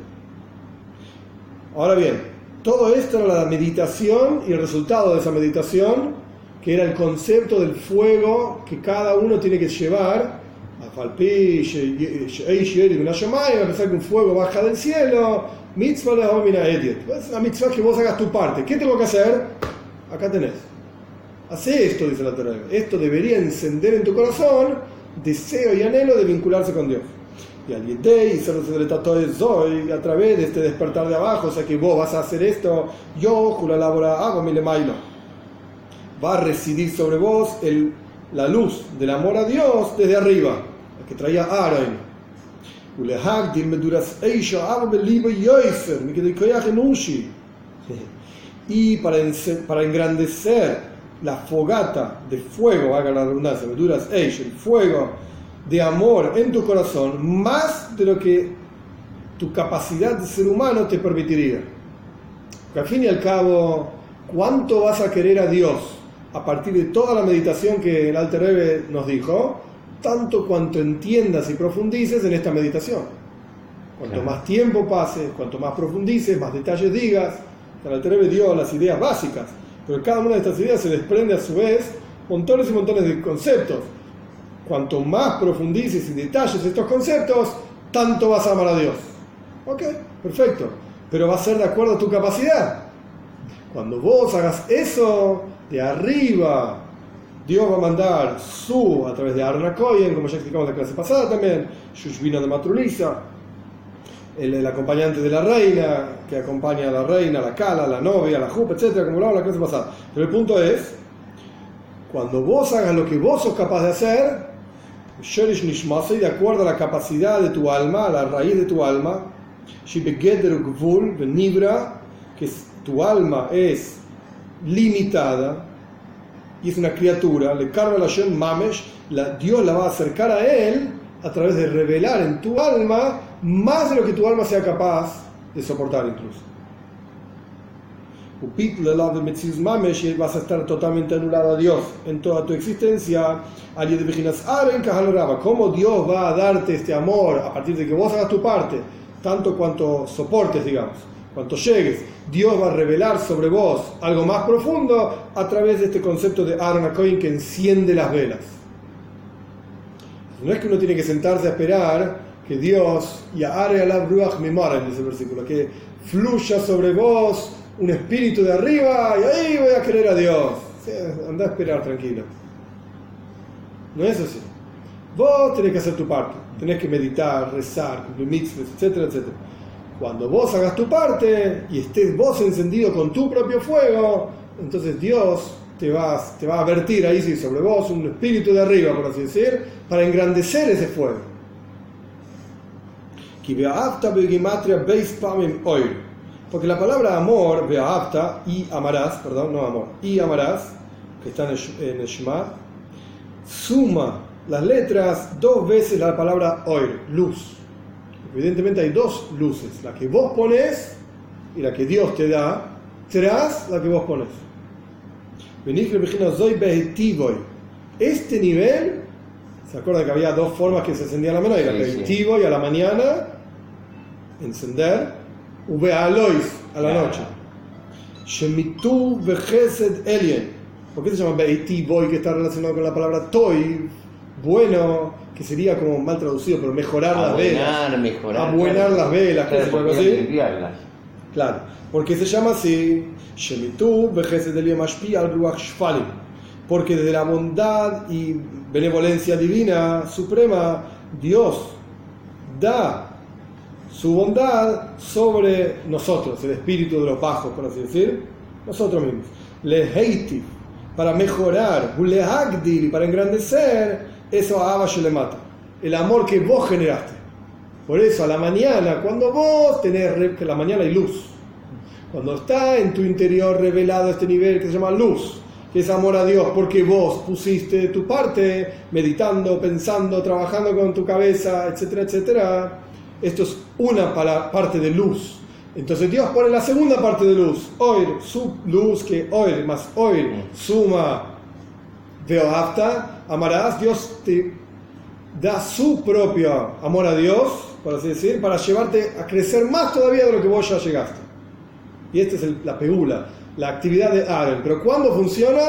Ahora bien, todo esto era la meditación y el resultado de esa meditación, que era el concepto del fuego que cada uno tiene que llevar, a pesar que un fuego baja del cielo, mitzvah es una mitzvah que vos hagas tu parte. ¿Qué tengo que hacer? Acá tenés. Hace esto, dice la Torah. Esto debería encender en tu corazón deseo y anhelo de vincularse con Dios. Y al Yedei, y a través de este despertar de abajo, o sea que vos vas a hacer esto, yo, Julalabora, hago mi lemailo. Va a residir sobre vos la luz del amor a Dios desde arriba, la que traía Aaron. Y para engrandecer la fogata de fuego, haga la redundancia, el fuego de amor en tu corazón, más de lo que tu capacidad de ser humano te permitiría. Porque al fin y al cabo, ¿cuánto vas a querer a Dios a partir de toda la meditación que el Alter Rebbe nos dijo? Tanto cuanto entiendas y profundices en esta meditación. Cuanto más tiempo pases, cuanto más profundices, más detalles digas. El Alter Rebbe dio las ideas básicas, pero cada una de estas ideas se desprende a su vez montones y montones de conceptos. Cuanto más profundices y detalles estos conceptos, tanto vas a amar a Dios. Ok, perfecto. Pero va a ser de acuerdo a tu capacidad. Cuando vos hagas eso, de arriba, Dios va a mandar a través de Aaron HaKohen, como ya explicamos en la clase pasada también, Shushvina de Matrulisa, el acompañante de la reina, que acompaña a la reina, la Kala, la novia, la Jupa, etc., como hablamos en la clase pasada. Pero el punto es, cuando vos hagas lo que vos sos capaz de hacer, Shorish Nishmasei, de acuerdo a la capacidad de tu alma, a la raíz de tu alma, Shibegeder Gvul Benibra, que tu alma es limitada y es una criatura, le carga la Shem Mamesh, Dios la va a acercar a él a través de revelar en tu alma más de lo que tu alma sea capaz de soportar incluso. Y vas a estar totalmente anulado a Dios en toda tu existencia. ¿Cómo Dios va a darte este amor a partir de que vos hagas tu parte? Tanto cuanto soportes, digamos, cuanto llegues, Dios va a revelar sobre vos algo más profundo a través de este concepto de Aaron HaKohen que enciende las velas. No es que uno tiene que sentarse a esperar que Dios, y Are Alav Ruach Memara, en ese versículo, que fluya sobre vos un espíritu de arriba y ahí voy a querer a Dios. Sí, anda a esperar tranquilo. No es así. Vos tenés que hacer tu parte. Tenés que meditar, rezar, cumplir mitzvot, etcétera, etcétera. Cuando vos hagas tu parte y estés vos encendido con tu propio fuego, entonces Dios te va a vertir ahí sí, sobre vos un espíritu de arriba, por así decir, para engrandecer ese fuego. Porque la palabra amor, ve'ahavta, y amarás, perdón, no amor, y amarás, que está en el Shema, suma las letras 2 veces la palabra oir, luz. Evidentemente hay 2 luces, la que vos pones y la que Dios te da, tras la que vos pones. Este nivel, ¿se acuerdan que había 2 formas que se encendía la menorá? Y a la mañana, encender, Ubealois, a la noche. Shemitu vechesed elien. ¿Por qué se llama Beiti Boy, que está relacionado con la palabra Toy? Bueno, que sería como mal traducido, pero mejorar las velas. Abuenar las velas, claro, así. Claro, porque se llama así. Shemitu vechesed elien mashpi al ruach shfalim. Porque desde la bondad y benevolencia divina suprema, Dios da su bondad sobre nosotros, el espíritu de los bajos, por así decir, nosotros mismos. Leheiti, para mejorar, lehagdil, para engrandecer, eso a Abba Shelemata, el amor que vos generaste. Por eso a la mañana, cuando vos tenés, que la mañana hay luz, cuando está en tu interior revelado este nivel que se llama luz, que es amor a Dios, porque vos pusiste tu parte, meditando, pensando, trabajando con tu cabeza, etcétera, etcétera. Esto es una parte de luz. Entonces Dios pone la segunda parte de luz. Oir, su luz, que oir más oir, suma ve'ahavta, amarás. Dios te da su propio amor a Dios, por así decir, para llevarte a crecer más todavía de lo que vos ya llegaste. Y esta es la peula, la actividad de Aaron. Pero ¿cuándo funciona?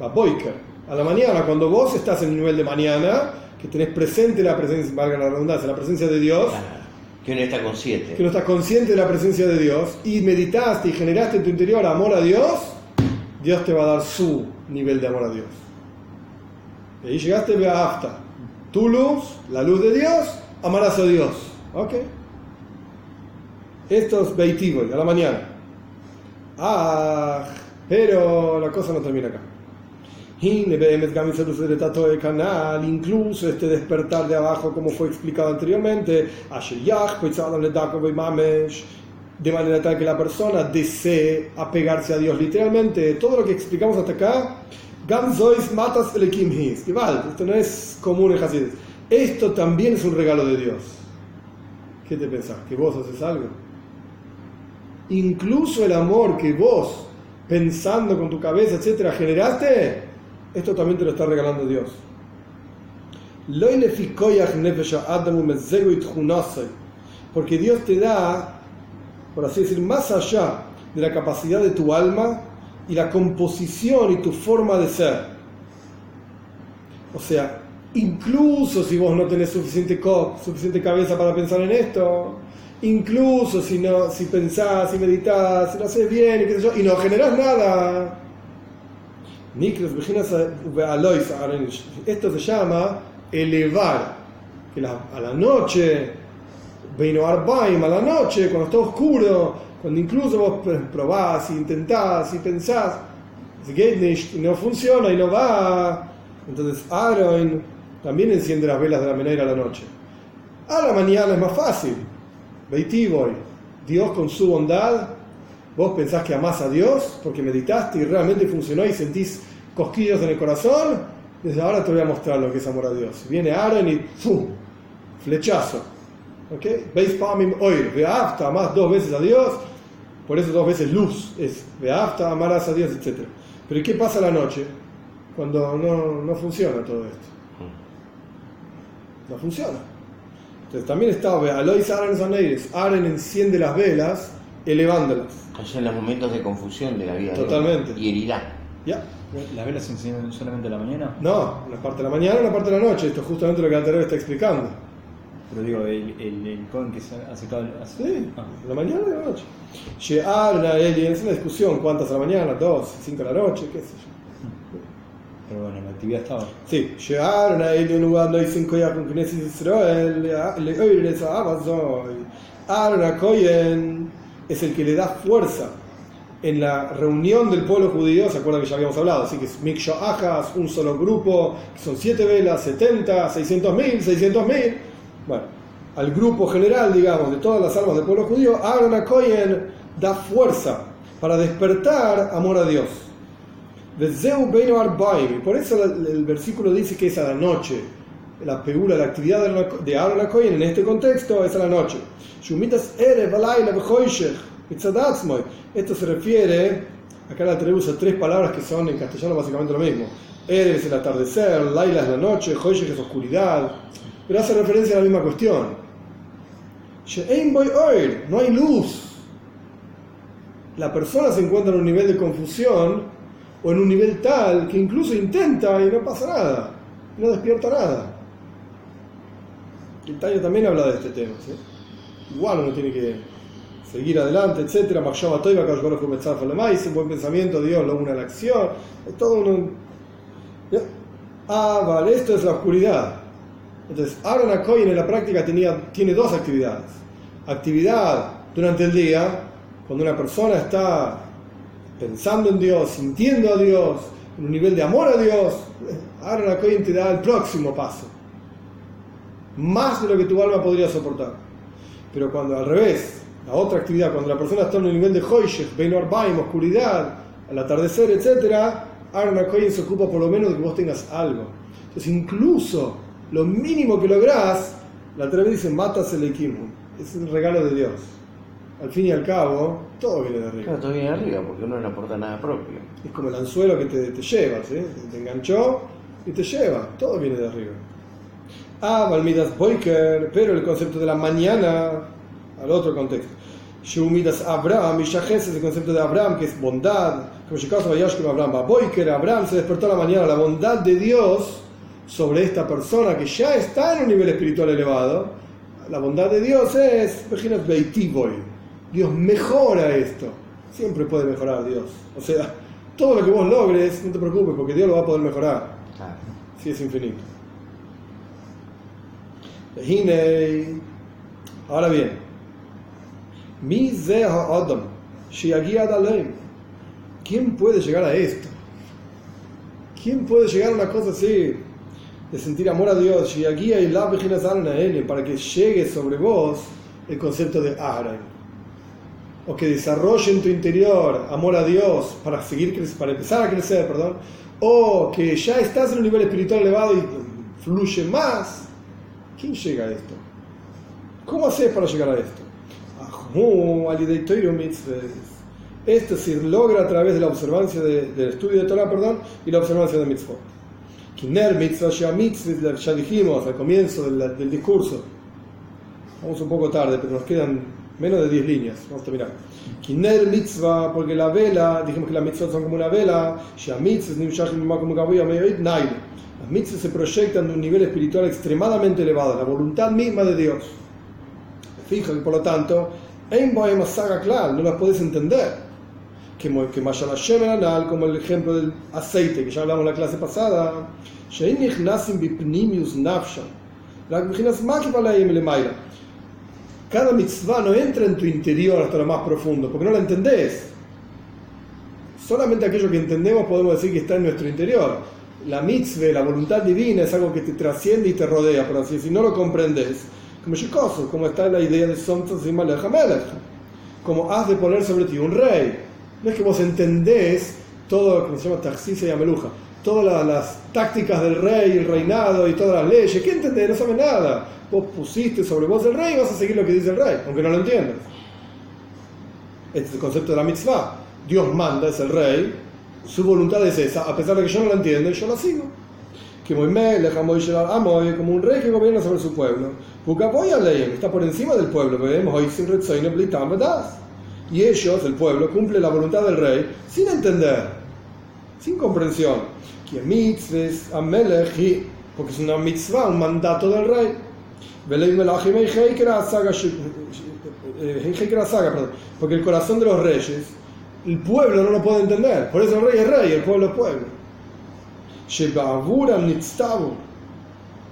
Va boiker, a la mañana, cuando vos estás en el nivel de mañana, que tenés presente la presencia, valga la redundancia, la presencia de Dios. Que uno está consciente. Que uno está consciente de la presencia de Dios y meditaste y generaste en tu interior amor a Dios, Dios te va a dar su nivel de amor a Dios. Y ahí llegaste ve'ahavta. Tu luz, la luz de Dios, amarás a Dios. ¿Ok? Esto es beitivo, a la mañana. Pero la cosa no termina acá. Incluso este despertar de abajo, como fue explicado anteriormente, de manera tal que la persona desee apegarse a Dios literalmente. Todo lo que explicamos hasta acá, esto no es común en Hasidus. Esto también es un regalo de Dios. ¿Qué te pensás? ¿Que vos haces algo? Incluso el amor que vos, pensando con tu cabeza, etcétera, generaste, esto también te lo está regalando Dios. Porque Dios te da, por así decir, más allá de la capacidad de tu alma y la composición y tu forma de ser. O sea, incluso si vos no tenés suficiente cabeza para pensar en esto, incluso si pensás, si meditas, si lo haces bien y qué sé yo, y no generás nada, esto se llama elevar, que a la noche, a la noche, cuando está oscuro, cuando incluso vos probás, intentás y pensás, y no funciona y no va, entonces Aaron también enciende las velas de la menorá a la noche. A la mañana es más fácil. Beití voy. Dios con su bondad, vos pensás que amás a Dios porque meditaste y realmente funcionó y sentís cosquillos en el corazón. Desde ahora te voy a mostrar lo que es amor a Dios. Viene Aaron y ¡pum! Flechazo. ¿Ok? Veis pamim oir. Veafta, amás 2 veces a Dios. Por eso 2 veces luz. Es veafta, amarás a Dios, etc. Pero ¿y qué pasa a la noche? Cuando no funciona todo esto. No funciona. Entonces también está Alois Aaron Zaneires. Aaron enciende las velas, elevándolas. Hay en los momentos de confusión de la vida. Totalmente. Y herirá. ¿Ya? ¿Las velas se encienden solamente a la mañana? No, una parte de la mañana y una parte de la noche. Esto es justamente lo que Alter Rebbe está explicando. Pero digo, el Cohen que se hace todo. Sí, la mañana y la noche. Es una discusión, ¿cuántas a la mañana? 2, 5 a la noche, qué sé yo. Pero bueno, la actividad estaba. Sí, Aaron HaKohen es el que le da fuerza en la reunión del pueblo judío. ¿Se acuerdan que ya habíamos hablado? Así que es Miksho Ajas, un solo grupo, que son 7 velas, 70, 600.000. Bueno, al grupo general, digamos, de todas las almas del pueblo judío, Aaron HaKohen da fuerza para despertar amor a Dios. Por eso el versículo dice que es a la noche. La peula, la actividad de Aaron HaKohen en este contexto es a la noche. Esto se refiere, acá la Alter Rebbe usa 3 palabras que son en castellano básicamente lo mismo. Erev es el atardecer, Laila es la noche, Hoshech es oscuridad, pero hace referencia a la misma cuestión. No hay luz. La persona se encuentra en un nivel de confusión o en un nivel tal que incluso intenta y no pasa nada, no despierta nada. El Tanya también habla de este tema, ¿sí? Igual uno tiene que seguir adelante, etc. Un buen pensamiento, Dios lo une a la acción, es todo uno. Vale, esto es la oscuridad. Entonces Aaron HaKohen en la práctica tiene 2 actividades. Actividad durante el día, cuando una persona está pensando en Dios, sintiendo a Dios, en un nivel de amor a Dios, Aaron HaKohen te da el próximo paso, más de lo que tu alma podría soportar. Pero cuando al revés, la otra actividad, cuando la persona está en un nivel de Hoshech, Bein Arbaim, oscuridad, al atardecer, etc., Aaron HaKohen se ocupa por lo menos de que vos tengas algo. Entonces incluso lo mínimo que lográs, la Alter Rebbe dice, matas el equipo, es un regalo de Dios. Al fin y al cabo, todo viene de arriba. Claro, todo viene de arriba, porque uno no aporta nada propio. Es como el anzuelo que te lleva, ¿sí? Te enganchó y te lleva, todo viene de arriba. Valmidas Boiker, pero el concepto de la mañana, al otro contexto. Shumidas Abraham, y Shajes es el concepto de Abraham, que es bondad. Como Shikaso Vayashkim Abraham, Boiker, Abraham se despertó a la mañana, la bondad de Dios sobre esta persona que ya está en un nivel espiritual elevado. La bondad de Dios es, imaginas, Beitivoy. Dios mejora esto. Siempre puede mejorar Dios. O sea, todo lo que vos logres, no te preocupes, porque Dios lo va a poder mejorar. Claro. Si es infinito. Ahora bien, ¿quién puede llegar a esto? ¿Quién puede llegar a una cosa así? De sentir amor a Dios, para que llegue sobre vos el concepto de Aaron. O que desarrolle en tu interior amor a Dios para empezar a crecer, o que ya estás en un nivel espiritual elevado y fluye más. ¿Quién llega a esto? ¿Cómo haces para llegar a esto? Esto se logra a través de la observancia del estudio de Torah, y la observancia de mitzvot. Kiner mitzvah, ya dijimos al comienzo del discurso. Vamos un poco tarde, pero nos quedan menos de 10 líneas. Vamos a terminar. Kiner mitzvah, porque la vela, dijimos que las mitzvot son como una vela. Las mitzvot se proyectan de un nivel espiritual extremadamente elevado, la voluntad misma de Dios. Fija que por lo tanto, no las podés entender. Que como el ejemplo del aceite, que ya hablamos en la clase pasada. Cada mitzvah no entra en tu interior hasta lo más profundo, porque no la entendés. Solamente aquello que entendemos podemos decir que está en nuestro interior. la mitzvah, la voluntad divina, es algo que te trasciende y te rodea, por así decir, no lo comprendes. Como está en la idea de como has de poner sobre ti un rey. No es que vos entendés todo, como se llama taxis y ameluja, todas las tácticas del rey, el reinado y todas las leyes. ¿Qué entendés? No sabes nada. Vos pusiste sobre vos el rey y vas a seguir lo que dice el rey, aunque no lo entiendas. Este es el concepto de la mitzvah. Dios manda, es el rey, su voluntad es esa, a pesar de que yo no la entiendo, yo la sigo. Como un rey que gobierna sobre su pueblo. Está por encima del pueblo. Y ellos, el pueblo, cumple la voluntad del rey sin entender, sin comprensión. Porque es una mitzvah, un mandato del rey. Porque el corazón de los reyes, el pueblo no lo puede entender. Por eso el rey es rey, el pueblo es pueblo.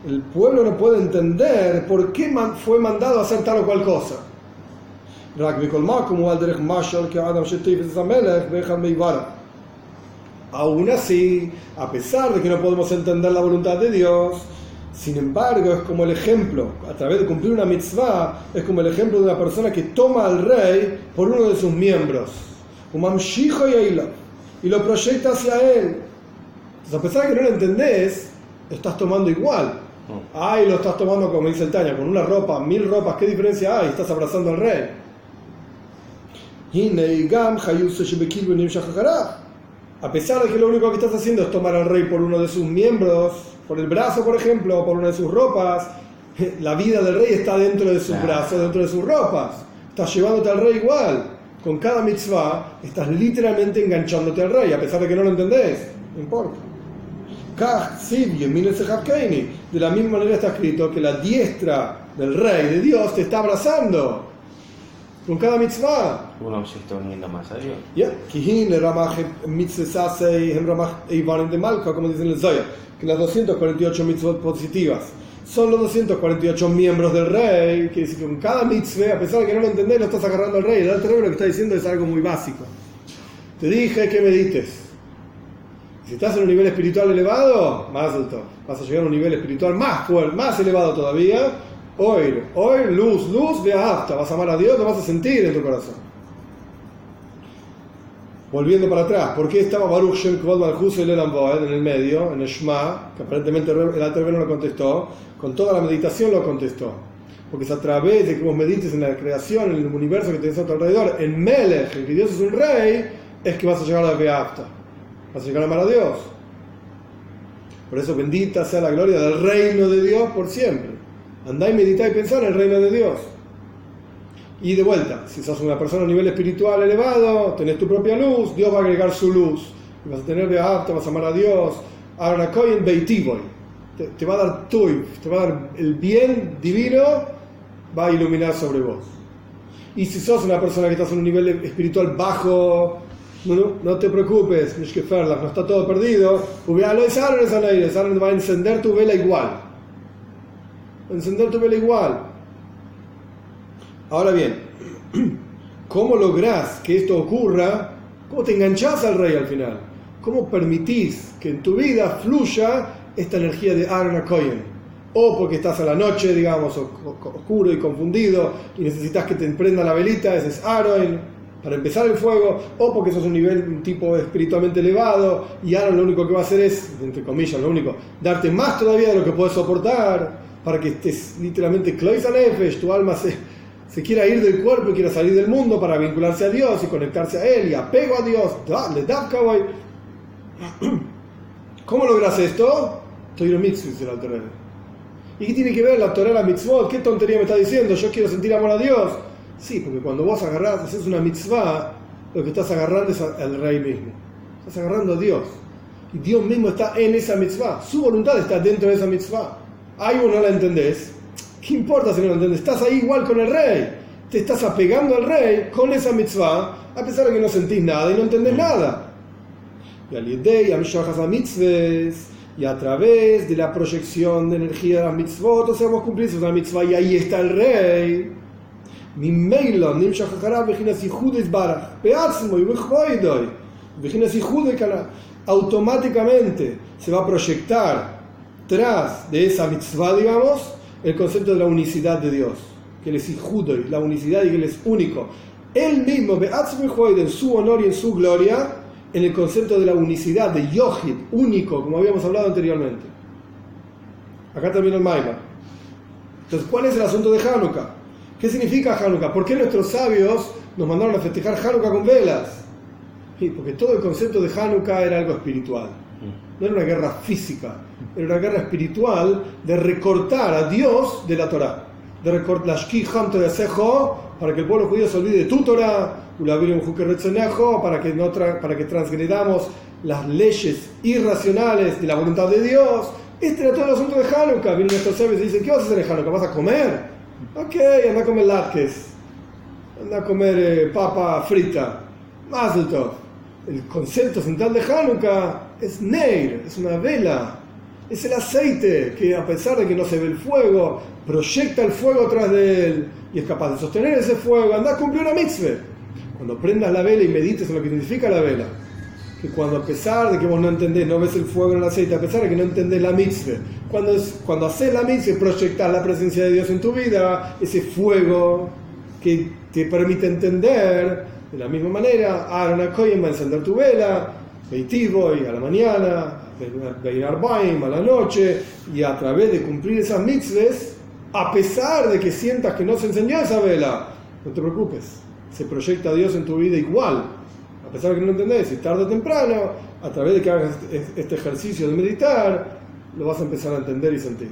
El pueblo no puede entender por qué fue mandado a hacer tal o cual cosa. Aún así, a pesar de que no podemos entender la voluntad de Dios, sin embargo, es como el ejemplo, a través de cumplir una mitzvah, es como el ejemplo de una persona que toma al rey por uno de sus miembros, y lo proyecta hacia él. Entonces, a pesar de que no lo entendés, estás tomando igual. Ay, lo estás tomando, como dice el Tanya, con una ropa, 1000 ropas, ¿qué diferencia hay? Estás abrazando al rey. A pesar de que lo único que estás haciendo es tomar al rey por uno de sus miembros, por el brazo, por ejemplo, o por una de sus ropas, la vida del rey está dentro de sus brazos, dentro de sus ropas. Estás llevándote al rey igual. Con cada mitzvah estás literalmente enganchándote al rey, a pesar de que no lo entendés. No importa. De la misma manera está escrito que la diestra del rey, de Dios, te está abrazando con cada mitzvah. Uno se está uniendo más a Dios. Como dicen en el Zohar, que las 248 mitzvot positivas son los 248 miembros del rey, que dice que con cada mitzvah, a pesar de que no lo entendés, lo estás agarrando al rey. El Alter Rebbe lo que está diciendo es algo muy básico. Te dije que medites. Si estás en un nivel espiritual elevado, más alto, vas a llegar a un nivel espiritual más fuerte, más elevado todavía. Hoy, luz, veahafta, vas a amar a Dios, lo vas a sentir en tu corazón. Volviendo para atrás, ¿por qué estaba Baruch Shem Kvod Malchus Lelam Vaed en el medio, en el Shema, que aparentemente el Alter Rebbe no lo contestó, con toda la meditación lo contestó? Porque es a través de que vos medites en la creación, en el universo que tenés a tu alrededor, en Melech, en que Dios es un rey, es que vas a llegar a la veahafta. Vas a llegar a amar a Dios. Por eso bendita sea la gloria del reino de Dios por siempre. Andá y meditá y pensá en el reino de Dios. Y de vuelta, si sos una persona a nivel espiritual elevado, tenés tu propia luz, Dios va a agregar su luz. Y vas a tener beapta, vas a amar a Dios. Aranakoyen beitivoy. Te va a dar tuy, te va a dar el bien divino, va a iluminar sobre vos. Y si sos una persona que estás en un nivel espiritual bajo, no te preocupes, no está todo perdido. Va a encender tu vela igual. Ahora bien, ¿cómo lográs que esto ocurra? ¿Cómo te enganchás al rey al final? ¿Cómo permitís que en tu vida fluya esta energía de Aaron HaKohen? O porque estás a la noche, digamos, oscuro y confundido y necesitas que te prenda la velita, ese es Aaron, para empezar el fuego, o porque sos un tipo espiritualmente elevado y Aaron lo único que va a hacer es, entre comillas, lo único, darte más todavía de lo que puedes soportar, para que estés literalmente Klois Nefesh, tu alma se quiera ir del cuerpo y quiera salir del mundo para vincularse a Dios y conectarse a Él y apego a Dios. ¿Cómo logras esto? Torah mitzvot, dice el Alter Rebbe. ¿Y qué tiene que ver la Torah, la mitzvot? ¿Qué tontería me está diciendo? Yo quiero sentir amor a Dios. Sí, porque cuando vos agarrás, haces una mitzvah, lo que estás agarrando es al rey mismo. Estás agarrando a Dios. Y Dios mismo está en esa mitzvah. Su voluntad está dentro de esa mitzvah. Ahí vos no la entendés. ¿Qué importa si no la entendés? Estás ahí igual con el rey. Te estás apegando al rey con esa mitzvah, a pesar de que no sentís nada y no entendés nada. Y a través de la proyección de energía de las mitzvot, o sea, vos cumplís una mitzvah y ahí está el rey. Automáticamente se va a proyectar tras de esa mitzvah, digamos, el concepto de la unicidad de Dios, que Él es Ijudoy, la unicidad, y que Él es único. Él mismo, en su honor y en su gloria, en el concepto de la unicidad, de Yohid, único, como habíamos hablado anteriormente. Acá termina el Maimar. Entonces, ¿cuál es el asunto de Hanukkah? ¿Qué significa Hanukkah? ¿Por qué nuestros sabios nos mandaron a festejar Hanukkah con velas? Sí, porque todo el concepto de Hanukkah era algo espiritual. No era una guerra física, era una guerra espiritual de recortar a Dios de la Torá. De recortar para que el pueblo judío se olvide de tu Torá, para que transgredamos las leyes irracionales de la voluntad de Dios. Este era todo el asunto de Hanukkah. Vienen estos sabios y dicen: ¿qué vas a hacer en Hanukkah? ¿Vas a comer? Ok, anda a comer latkes, anda a comer papa frita, Mazel Tov. El concepto central de Hanukkah es Neir, es una vela, es el aceite que, a pesar de que no se ve el fuego, proyecta el fuego atrás de él y es capaz de sostener ese fuego. Anda a cumplir una mitzvah. Cuando prendas la vela y medites en lo que significa la vela, que cuando, a pesar de que vos no entendés, no ves el fuego en el aceite, a pesar de que no entendés la mitzvah, cuando haces la mitzvah, proyectas la presencia de Dios en tu vida, ese fuego que te permite entender. De la misma manera, Aaron Akoyim va a encender tu vela, Beitivoy a la mañana, Beinar Baim a la noche, y a través de cumplir esas mitzvahs, a pesar de que sientas que no se encendió esa vela, no te preocupes, se proyecta Dios en tu vida igual, a pesar de que no lo entendés, y tarde o temprano, a través de que hagas este ejercicio de meditar, lo vas a empezar a entender y sentir.